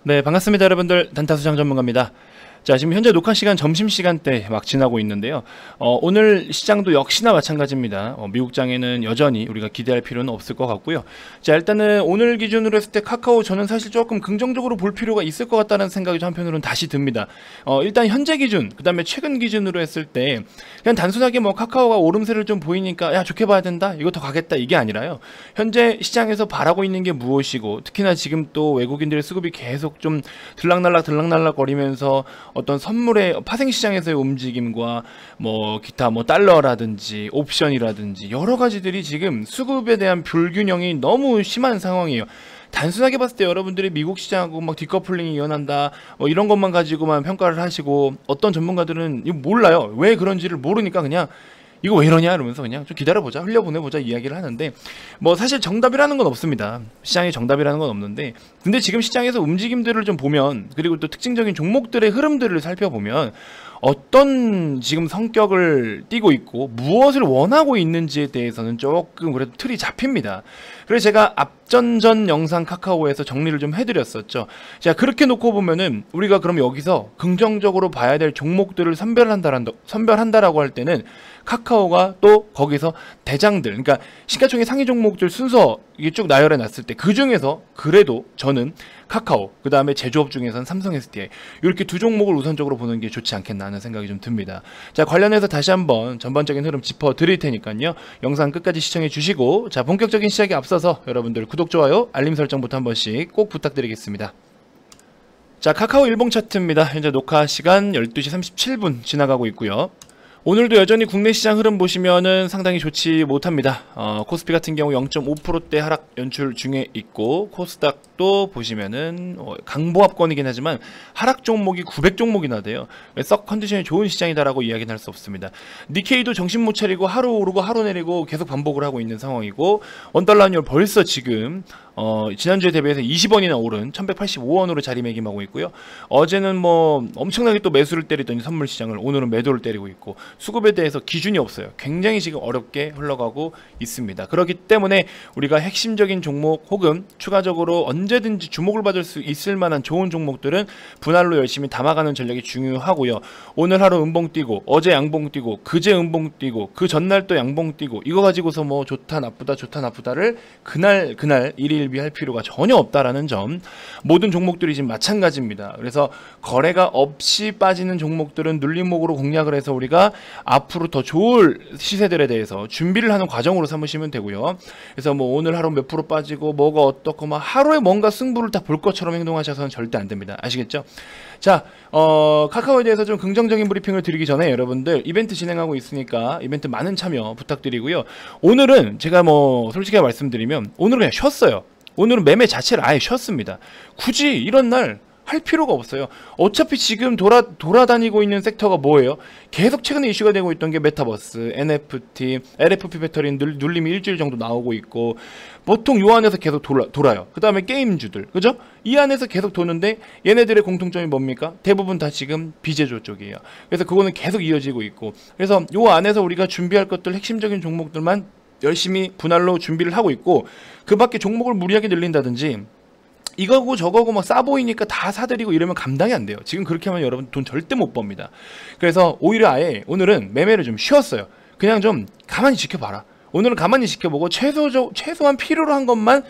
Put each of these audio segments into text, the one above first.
네, 반갑습니다 여러분들. 단타수장 전문가입니다. 자, 지금 현재 녹화 시간 점심시간대 막 지나고 있는데요. 오늘 시장도 역시나 마찬가지입니다. 미국장에는 여전히 우리가 기대할 필요는 없을 것 같고요. 자, 일단은 오늘 기준으로 했을 때 카카오 저는 사실 조금 긍정적으로 볼 필요가 있을 것 같다는 생각이 좀 한편으로는 다시 듭니다. 일단 현재 기준, 그 다음에 최근 기준으로 했을 때 그냥 단순하게 뭐 카카오가 오름세를 좀 보이니까 야, 좋게 봐야 된다, 이거 더 가겠다, 이게 아니라요. 현재 시장에서 바라고 있는 게 무엇이고, 특히나 지금 또 외국인들의 수급이 계속 좀 들락날락 거리면서 어떤 선물의 파생시장에서의 움직임과 뭐 기타 뭐 달러라든지 옵션이라든지 여러 가지들이 지금 수급에 대한 불균형이 너무 심한 상황이에요. 단순하게 봤을 때 여러분들이 미국 시장하고 막 디커플링이 일어난다 뭐 이런 것만 가지고만 평가를 하시고, 어떤 전문가들은 이거 몰라요. 왜 그런지를 모르니까 그냥 이거 왜 이러냐 이러면서 그냥 좀 기다려보자, 흘려보내보자 이야기를 하는데, 뭐 사실 정답이라는 건 없습니다. 시장에 정답이라는 건 없는데, 근데 지금 시장에서 움직임들을 좀 보면, 그리고 또 특징적인 종목들의 흐름들을 살펴보면 어떤 지금 성격을 띠고 있고 무엇을 원하고 있는지에 대해서는 조금 그래도 틀이 잡힙니다. 그래서 제가 앞전전 영상 카카오에서 정리를 좀 해드렸었죠. 자, 그렇게 놓고 보면은 우리가 그럼 여기서 긍정적으로 봐야 될 종목들을 선별한다라고 할 때는 카카오가 또 거기서 대장들, 그러니까 시가총액 상위 종목들 순서 이게 쭉 나열해 놨을 때 그 중에서 그래도 저는 카카오, 그 다음에 제조업 중에서는 삼성 SDI, 이렇게 두 종목을 우선적으로 보는 게 좋지 않겠나 하는 생각이 좀 듭니다. 자, 관련해서 다시 한번 전반적인 흐름 짚어 드릴 테니까요, 영상 끝까지 시청해 주시고, 자, 본격적인 시작에 앞서서 여러분들 구독, 좋아요, 알림 설정부터 한 번씩 꼭 부탁드리겠습니다. 자, 카카오 일봉 차트입니다. 현재 녹화 시간 12시 37분 지나가고 있고요. 오늘도 여전히 국내 시장 흐름 보시면은 상당히 좋지 못합니다. 코스피 같은 경우 0.5%대 하락 연출 중에 있고, 코스닥도 보시면은 강보합권이긴 하지만 하락 종목이 900종목이나 돼요. 썩 컨디션이 좋은 시장이다라고 이야기는 할 수 없습니다. 니케이도 정신 못 차리고 하루 오르고 하루 내리고 계속 반복을 하고 있는 상황이고, 원달러 환율 벌써 지금 지난주에 대비해서 20원이나 오른 1185원으로 자리매김하고 있고요. 어제는 뭐 엄청나게 또 매수를 때리더니 선물 시장을, 오늘은 매도를 때리고 있고, 수급에 대해서 기준이 없어요. 굉장히 지금 어렵게 흘러가고 있습니다. 그렇기 때문에 우리가 핵심적인 종목 혹은 추가적으로 언제든지 주목을 받을 수 있을 만한 좋은 종목들은 분할로 열심히 담아가는 전략이 중요하고요. 오늘 하루 음봉 뛰고, 어제 양봉 뛰고, 그제 음봉 뛰고, 그 전날 또 양봉 뛰고, 이거 가지고서 뭐 좋다 나쁘다를 그날 일일비할 필요가 전혀 없다라는 점, 모든 종목들이 지금 마찬가지입니다. 그래서 거래가 없이 빠지는 종목들은 눌림목으로 공략을 해서 우리가 앞으로 더 좋을 시세들에 대해서 준비를 하는 과정으로 삼으시면 되고요. 그래서 뭐 오늘 하루 몇 프로 빠지고 뭐가 어떻고 막 하루에 뭔가 승부를 다 볼 것처럼 행동하셔서는 절대 안 됩니다. 아시겠죠? 자, 카카오에 대해서 좀 긍정적인 브리핑을 드리기 전에 여러분들 이벤트 진행하고 있으니까 이벤트 많은 참여 부탁드리고요. 오늘은 제가 뭐 솔직히 말씀드리면 오늘은 그냥 쉬었어요. 오늘은 매매 자체를 아예 쉬었습니다. 굳이 이런 날 할 필요가 없어요. 어차피 지금 돌아다니고 있는 섹터가 뭐예요? 계속 최근에 이슈가 되고 있던 게 메타버스, NFT, LFP 배터리 눌림이 일주일 정도 나오고 있고, 보통 요 안에서 계속 돌아요. 그 다음에 게임주들, 그죠? 이 안에서 계속 도는데 얘네들의 공통점이 뭡니까? 대부분 다 지금 비제조 쪽이에요. 그래서 그거는 계속 이어지고 있고, 그래서 요 안에서 우리가 준비할 것들, 핵심적인 종목들만 열심히 분할로 준비를 하고 있고, 그 밖에 종목을 무리하게 늘린다든지 이거고 저거고 막 싸 보이니까 다 사들이고 이러면 감당이 안 돼요. 지금 그렇게 하면 여러분 돈 절대 못 법니다. 그래서 오히려 아예 오늘은 매매를 좀 쉬었어요. 그냥 좀 가만히 지켜봐라. 오늘은 가만히 지켜보고 최소한 필요로 한 것만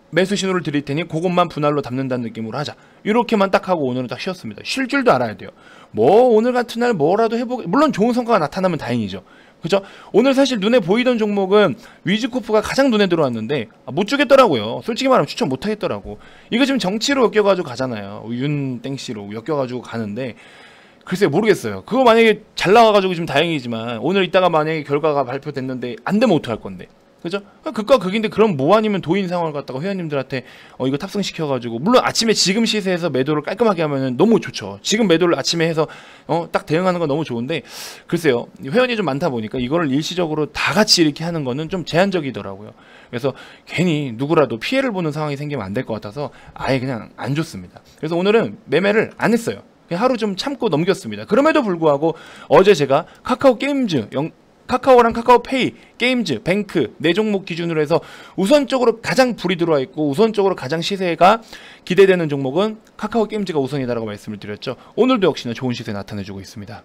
매수 신호를 드릴 테니 그것만 분할로 담는다는 느낌으로 하자. 이렇게만 딱 하고 오늘은 딱 쉬었습니다. 쉴 줄도 알아야 돼요. 뭐 오늘 같은 날 뭐라도 해보게, 물론 좋은 성과가 나타나면 다행이죠. 그죠? 오늘 사실 눈에 보이던 종목은 위즈코프가 가장 눈에 들어왔는데 못 주겠더라고요. 솔직히 말하면 추천 못 하겠더라고. 이거 지금 정치로 엮여가지고 가잖아요. 윤 땡씨로 엮여가지고 가는데, 글쎄 모르겠어요. 그거 만약에 잘 나와가지고 지금 다행이지만, 오늘 이따가 만약에 결과가 발표됐는데 안 되면 어떡할 건데. 그죠? 극과 극인데, 그럼 뭐 아니면 도인 상황을 갖다가 회원님들한테 이거 탑승시켜가지고, 물론 아침에 지금 시세에서 매도를 깔끔하게 하면은 너무 좋죠. 지금 매도를 아침에 해서 딱 대응하는 건 너무 좋은데, 글쎄요, 회원이 좀 많다 보니까 이거를 일시적으로 다 같이 이렇게 하는 거는 좀 제한적이더라고요. 그래서 괜히 누구라도 피해를 보는 상황이 생기면 안 될 것 같아서 아예 그냥 안 좋습니다. 그래서 오늘은 매매를 안 했어요. 그냥 하루 좀 참고 넘겼습니다. 그럼에도 불구하고 어제 제가 카카오 게임즈 카카오랑 카카오페이, 게임즈, 뱅크 네 종목 기준으로 해서 우선적으로 가장 불이 들어와 있고 우선적으로 가장 시세가 기대되는 종목은 카카오 게임즈가 우선이다라고 말씀을 드렸죠. 오늘도 역시나 좋은 시세 나타내주고 있습니다.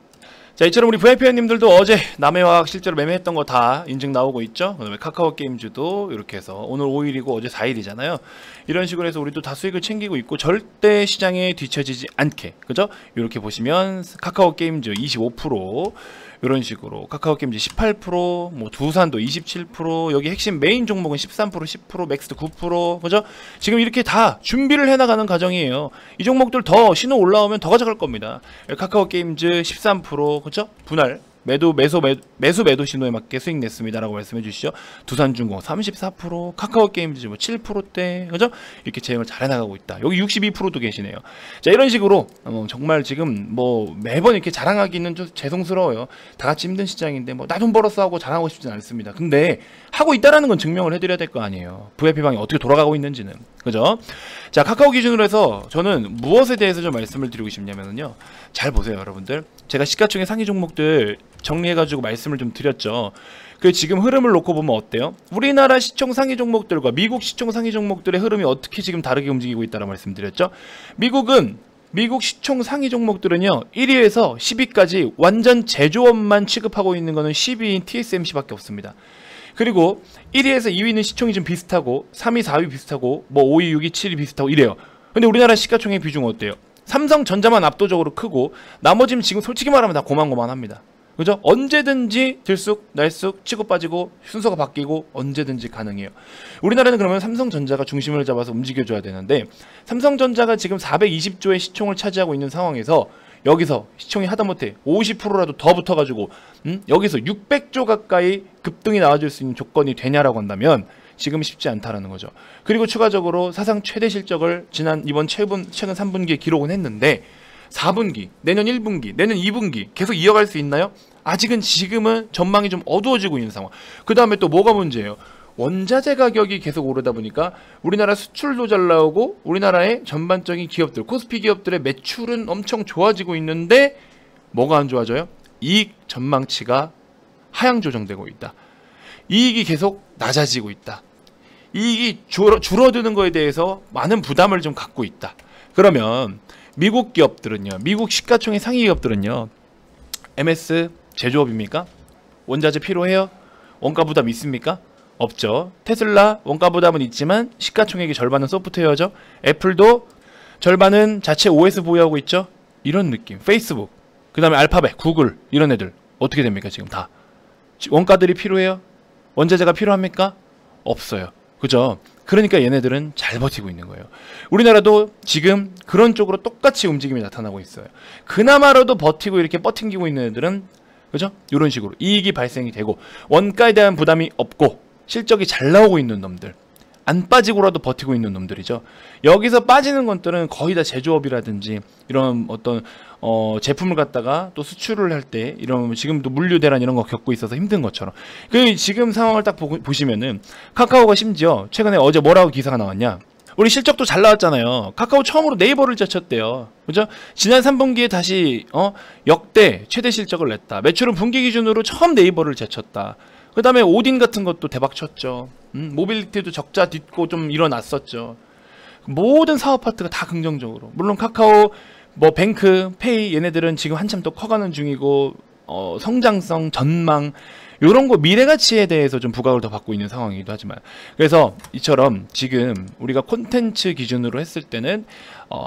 자, 이처럼 우리 VIP님들도 어제 남해화학 실제로 매매했던 거 다 인증 나오고 있죠. 그다음에 카카오 게임즈도 이렇게 해서 오늘 5일이고 어제 4일이잖아요. 이런 식으로 해서 우리도 다 수익을 챙기고 있고 절대 시장에 뒤처지지 않게, 그죠? 이렇게 보시면 카카오 게임즈 25%, 이런 식으로 카카오 게임즈 18%, 뭐 두산도 27%, 여기 핵심 메인 종목은 13%, 10%, 맥스도 9%, 그죠? 지금 이렇게 다 준비를 해나가는 과정이에요. 이 종목들 더 신호 올라오면 더 가져갈 겁니다. 카카오 게임즈 13%, 그죠? 분할 매수 매도 신호에 맞게 수익 냈습니다라고 말씀해 주시죠. 두산중공 34%, 카카오 게임즈 뭐 7%대, 그죠? 이렇게 제형을 잘 해나가고 있다. 여기 62%도 계시네요. 자, 이런 식으로 정말 지금 뭐 매번 이렇게 자랑하기는 좀 죄송스러워요. 다 같이 힘든 시장인데 뭐 나 돈 벌었어 하고 자랑하고 싶진 않습니다. 근데 하고 있다라는 건 증명을 해드려야 될 거 아니에요. VIP방이 어떻게 돌아가고 있는지는, 그죠? 자, 카카오 기준으로 해서 저는 무엇에 대해서 좀 말씀을 드리고 싶냐면요, 잘 보세요 여러분들. 제가 시가총액 상위 종목들 정리해가지고 말씀을 좀 드렸죠. 그 지금 흐름을 놓고 보면 어때요? 우리나라 시총 상위 종목들과 미국 시총 상위 종목들의 흐름이 어떻게 지금 다르게 움직이고 있다고 말씀드렸죠. 미국 시총 상위 종목들은요 1위에서 10위까지 완전 제조업만 취급하고 있는 거는 10위인 TSMC밖에 없습니다. 그리고 1위에서 2위는 시총이 좀 비슷하고 3위, 4위 비슷하고 뭐 5위, 6위, 7위 비슷하고 이래요. 근데 우리나라 시가총액 비중은 어때요? 삼성전자만 압도적으로 크고 나머지는 지금 솔직히 말하면 다 고만고만합니다. 그죠? 언제든지 들쑥 날쑥 치고 빠지고 순서가 바뀌고 언제든지 가능해요. 우리나라는 그러면 삼성전자가 중심을 잡아서 움직여줘야 되는데 삼성전자가 지금 420조의 시총을 차지하고 있는 상황에서 여기서 시총이 하다못해 50%라도 더 붙어가지고 여기서 600조 가까이 급등이 나와줄 수 있는 조건이 되냐라고 한다면 지금 쉽지 않다라는 거죠. 그리고 추가적으로 사상 최대 실적을 이번 최근 3분기에 기록은 했는데 4분기, 내년 1분기, 내년 2분기 계속 이어갈 수 있나요? 아직은 지금은 전망이 좀 어두워지고 있는 상황. 그 다음에 또 뭐가 문제예요? 원자재 가격이 계속 오르다 보니까 우리나라 수출도 잘 나오고 우리나라의 전반적인 기업들, 코스피 기업들의 매출은 엄청 좋아지고 있는데 뭐가 안 좋아져요? 이익 전망치가 하향 조정되고 있다. 이익이 계속 낮아지고 있다. 이익이 줄어드는 거에 대해서 많은 부담을 좀 갖고 있다. 그러면 미국 기업들은요, 미국 시가총액 상위 기업들은요, MS 제조업입니까? 원자재 필요해요? 원가 부담 있습니까? 없죠. 테슬라 원가 부담은 있지만 시가총액의 절반은 소프트웨어죠. 애플도 절반은 자체 OS 보유하고 있죠. 이런 느낌. 페이스북, 그 다음에 알파벳, 구글 이런 애들 어떻게 됩니까? 지금 다 원가들이 필요해요? 원자재가 필요합니까? 없어요. 그죠? 그러니까 얘네들은 잘 버티고 있는 거예요. 우리나라도 지금 그런 쪽으로 똑같이 움직임이 나타나고 있어요. 그나마라도 버티고 이렇게 버팅기고 있는 애들은, 그죠? 이런 식으로 이익이 발생이 되고 원가에 대한 부담이 없고 실적이 잘 나오고 있는 놈들, 안 빠지고라도 버티고 있는 놈들이죠. 여기서 빠지는 것들은 거의 다 제조업이라든지 이런 어떤 제품을 갖다가 또 수출을 할 때 이런 지금도 물류 대란 이런 거 겪고 있어서 힘든 것처럼 그 지금 상황을 딱 보시면은 카카오가 심지어 최근에 어제 뭐라고 기사가 나왔냐, 우리 실적도 잘 나왔잖아요. 카카오 처음으로 네이버를 제쳤대요. 그죠? 지난 3분기에 다시 역대 최대 실적을 냈다. 매출은 분기 기준으로 처음 네이버를 제쳤다. 그 다음에 오딘 같은 것도 대박 쳤죠. 모빌리티도 적자 딛고 좀 일어났었죠. 모든 사업 파트가 다 긍정적으로. 물론 카카오, 뭐 뱅크, 페이 얘네들은 지금 한참 또 커가는 중이고 성장성, 전망 이런 거 미래 가치에 대해서 좀 부각을 더 받고 있는 상황이기도 하지만, 그래서 이처럼 지금 우리가 콘텐츠 기준으로 했을 때는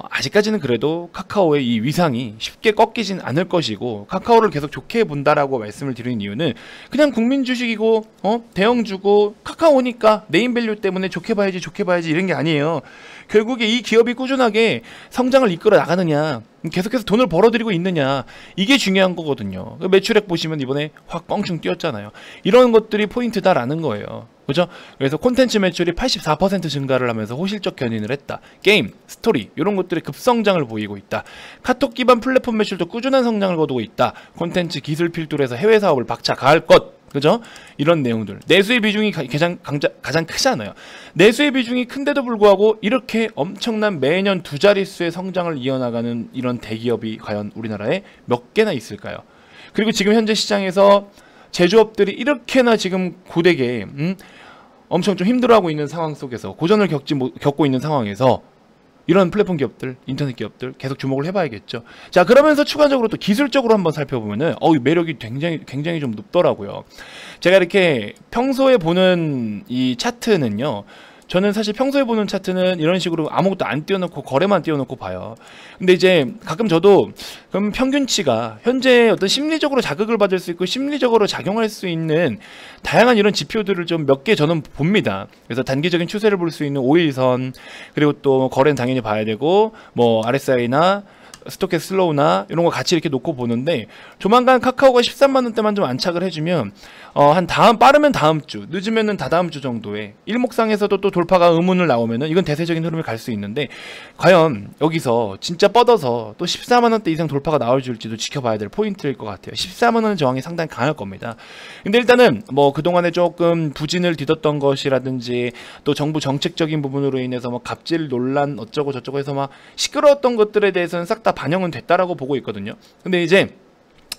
아직까지는 그래도 카카오의 이 위상이 쉽게 꺾이진 않을 것이고 카카오를 계속 좋게 본다라고 말씀을 드리는 이유는 그냥 국민 주식이고 대형주고 카카오니까 네임밸류 때문에 좋게 봐야지 이런 게 아니에요. 결국에 이 기업이 꾸준하게 성장을 이끌어 나가느냐, 계속해서 돈을 벌어들이고 있느냐, 이게 중요한 거거든요. 매출액 보시면 이번에 확 뻥충 뛰었잖아요. 이런 것들이 포인트다라는 거예요. 그죠? 그래서 콘텐츠 매출이 84% 증가를 하면서 호실적 견인을 했다. 게임, 스토리 이런 것들이 급성장을 보이고 있다. 카톡 기반 플랫폼 매출도 꾸준한 성장을 거두고 있다. 콘텐츠 기술 필두로 해서 해외 사업을 박차 가할 것. 그죠? 이런 내용들. 내수의 비중이 가장 크잖아요. 내수의 비중이 큰데도 불구하고 이렇게 엄청난 매년 두 자릿수의 성장을 이어나가는 이런 대기업이 과연 우리나라에 몇 개나 있을까요? 그리고 지금 현재 시장에서 제조업들이 이렇게나 지금 고되게 엄청 좀 힘들어하고 있는 상황 속에서 고전을 겪고 있는 상황에서 이런 플랫폼 기업들, 인터넷 기업들 계속 주목을 해봐야겠죠. 자, 그러면서 추가적으로 또 기술적으로 한번 살펴보면은 매력이 굉장히 좀 높더라고요. 제가 이렇게 평소에 보는 이 차트는요, 저는 사실 평소에 보는 차트는 이런 식으로 아무것도 안 띄워놓고 거래만 띄워놓고 봐요. 근데 이제 가끔 저도 그럼 평균치가 현재 어떤 심리적으로 자극을 받을 수 있고 심리적으로 작용할 수 있는 다양한 이런 지표들을 좀 몇 개 저는 봅니다. 그래서 단기적인 추세를 볼 수 있는 5일선, 그리고 또 거래는 당연히 봐야 되고, 뭐 RSI나 스토캐 슬로우나 이런 거 같이 이렇게 놓고 보는데, 조만간 카카오가 13만원대만 좀 안착을 해주면 빠르면 다음 주, 늦으면은 다다음 주 정도에 일목상에서도 또 돌파가 의문을 나오면은 이건 대세적인 흐름을 갈 수 있는데, 과연 여기서 진짜 뻗어서 또 14만원대 이상 돌파가 나올지도 지켜봐야 될 포인트일 것 같아요. 14만원 저항이 상당히 강할 겁니다. 근데 일단은 뭐 그동안에 조금 부진을 뒤덮던 것이라든지 또 정부 정책적인 부분으로 인해서 뭐 갑질 논란 어쩌고 저쩌고 해서 막 시끄러웠던 것들에 대해서는 싹 다 반영은 됐다라고 보고 있거든요. 근데 이제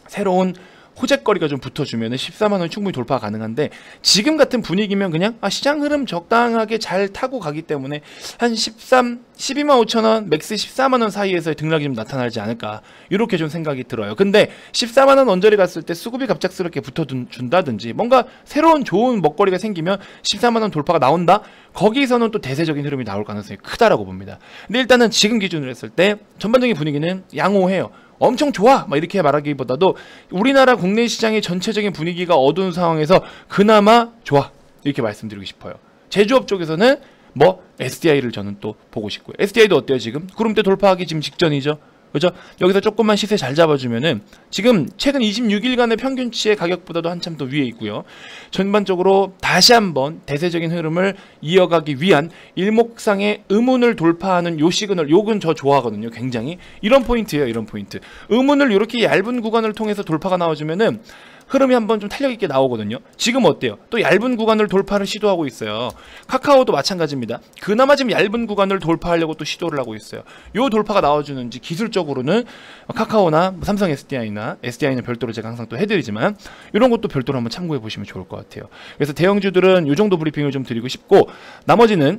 새로운 호재거리가 좀 붙어주면 14만원 충분히 돌파 가능한데, 지금 같은 분위기면 그냥 시장 흐름 적당하게 잘 타고 가기 때문에 한 12만 5천원, 맥스 14만원 사이에서의 등락이 좀 나타나지 않을까, 이렇게 좀 생각이 들어요. 근데 14만원 언저리 갔을 때 수급이 갑작스럽게 붙어준다든지 뭔가 새로운 좋은 먹거리가 생기면 14만원 돌파가 나온다? 거기서는 또 대세적인 흐름이 나올 가능성이 크다라고 봅니다. 근데 일단은 지금 기준으로 했을 때 전반적인 분위기는 양호해요. 엄청 좋아! 막 이렇게 말하기보다도 우리나라 국내 시장의 전체적인 분위기가 어두운 상황에서 그나마 좋아! 이렇게 말씀드리고 싶어요. 제조업 쪽에서는 뭐 SDI를 저는 또 보고 싶고요. SDI도 어때요 지금? 구름대 돌파하기 지금 직전이죠? 그죠? 여기서 조금만 시세 잘 잡아주면은 지금 최근 26일간의 평균치의 가격보다도 한참 더 위에 있고요. 전반적으로 다시 한번 대세적인 흐름을 이어가기 위한 일목상의 의문을 돌파하는 요 시그널, 요건 저 좋아하거든요. 굉장히 이런 포인트예요. 이런 포인트. 의문을 이렇게 얇은 구간을 통해서 돌파가 나와주면은 흐름이 한번 좀 탄력 있게 나오거든요. 지금 어때요? 또 얇은 구간을 돌파를 시도하고 있어요. 카카오도 마찬가지입니다. 그나마 지금 얇은 구간을 돌파하려고 또 시도를 하고 있어요. 요 돌파가 나와주는지 기술적으로는 카카오나 삼성 SDI나 SDI는 별도로 제가 항상 또 해드리지만 이런 것도 별도로 한번 참고해 보시면 좋을 것 같아요. 그래서 대형주들은 요 정도 브리핑을 좀 드리고 싶고, 나머지는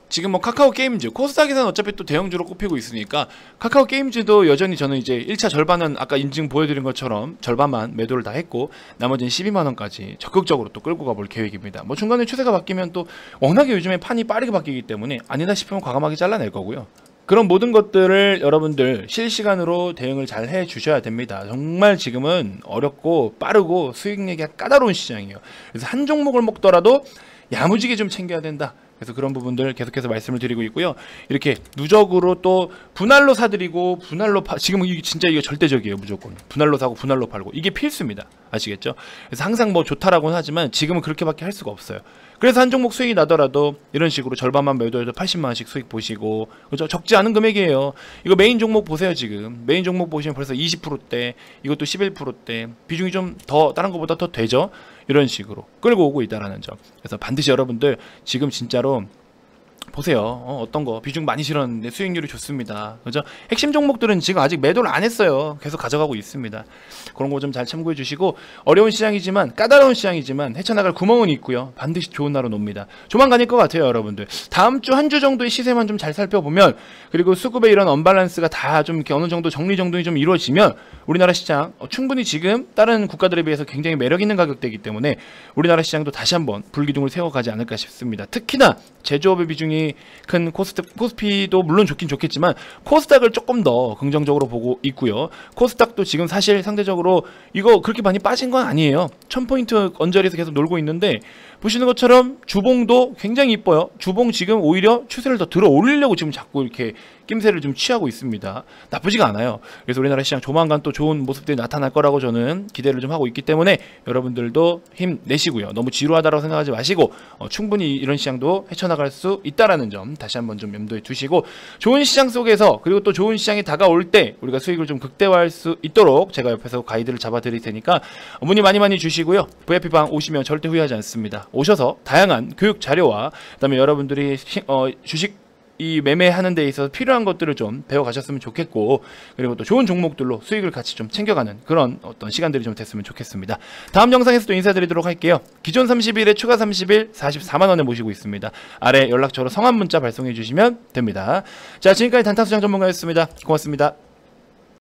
지금 뭐 카카오 게임즈, 코스닥에서는 어차피 또 대형주로 꼽히고 있으니까 카카오 게임즈도 여전히 저는 이제 1차 절반은 아까 인증 보여드린 것처럼 절반만 매도를 다 했고, 나머지는 12만원까지 적극적으로 또 끌고 가볼 계획입니다. 뭐 중간에 추세가 바뀌면 또 워낙에 요즘에 판이 빠르게 바뀌기 때문에 아니다 싶으면 과감하게 잘라낼 거고요. 그런 모든 것들을 여러분들 실시간으로 대응을 잘 해주셔야 됩니다. 정말 지금은 어렵고 빠르고 수익 내기가 까다로운 시장이에요. 그래서 한 종목을 먹더라도 야무지게 좀 챙겨야 된다. 그래서 그런 부분들 계속해서 말씀을 드리고 있고요. 이렇게 누적으로 또 분할로 사드리고 분할로 지금 진짜 이게 절대적이에요. 무조건 분할로 사고 분할로 팔고 이게 필수입니다. 아시겠죠? 그래서 항상 뭐 좋다라고는 하지만 지금은 그렇게밖에 할 수가 없어요. 그래서 한 종목 수익이 나더라도 이런 식으로 절반만 매도해도 80만원씩 수익 보시고, 그죠? 적지 않은 금액이에요. 이거 메인 종목 보세요. 지금 메인 종목 보시면 벌써 20%대, 이것도 11%대, 비중이 좀 더 다른 것보다 더 되죠. 이런 식으로 끌고 오고 있다라는 점. 그래서 반드시 여러분들 지금 진짜로 보세요. 어떤 거 비중 많이 실었는데 수익률이 좋습니다. 그죠? 핵심 종목들은 지금 아직 매도를 안 했어요. 계속 가져가고 있습니다. 그런 거 좀 잘 참고해 주시고, 어려운 시장이지만 까다로운 시장이지만 헤쳐나갈 구멍은 있고요. 반드시 좋은 날은 옵니다. 조만간일 것 같아요. 여러분들 다음 주 한 주 정도의 시세만 좀 잘 살펴보면, 그리고 수급의 이런 언밸런스가 다 좀 이렇게 어느 정도 정리정돈이 좀 이루어지면 우리나라 시장 충분히 지금 다른 국가들에 비해서 굉장히 매력 있는 가격대이기 때문에 우리나라 시장도 다시 한번 불기둥을 세워가지 않을까 싶습니다. 특히나 제조업의 비중이 큰 코스피도 물론 좋긴 좋겠지만 코스닥을 조금 더 긍정적으로 보고 있고요. 코스닥도 지금 사실 상대적으로 이거 그렇게 많이 빠진 건 아니에요. 1000포인트 언저리에서 계속 놀고 있는데, 보시는 것처럼 주봉도 굉장히 이뻐요. 주봉 지금 오히려 추세를 더 들어 올리려고 지금 자꾸 이렇게 낌새를 좀 취하고 있습니다. 나쁘지가 않아요. 그래서 우리나라 시장 조만간 또 좋은 모습들이 나타날 거라고 저는 기대를 좀 하고 있기 때문에 여러분들도 힘내시고요. 너무 지루하다고 생각하지 마시고 충분히 이런 시장도 헤쳐나갈 수 있다라는 점 다시 한번 좀 염두에 두시고, 좋은 시장 속에서 그리고 또 좋은 시장이 다가올 때 우리가 수익을 좀 극대화할 수 있도록 제가 옆에서 가이드를 잡아 드릴 테니까 문의 많이 주시고요. VIP방 오시면 절대 후회하지 않습니다. 오셔서 다양한 교육 자료와 그다음에 여러분들이 주식 이 매매하는 데 있어서 필요한 것들을 좀 배워가셨으면 좋겠고, 그리고 또 좋은 종목들로 수익을 같이 좀 챙겨가는 그런 어떤 시간들이 좀 됐으면 좋겠습니다. 다음 영상에서 또 인사드리도록 할게요. 기존 30일에 추가 30일 44만원에 모시고 있습니다. 아래 연락처로 성함 문자 발송해 주시면 됩니다. 자, 지금까지 단타수장 전문가였습니다. 고맙습니다.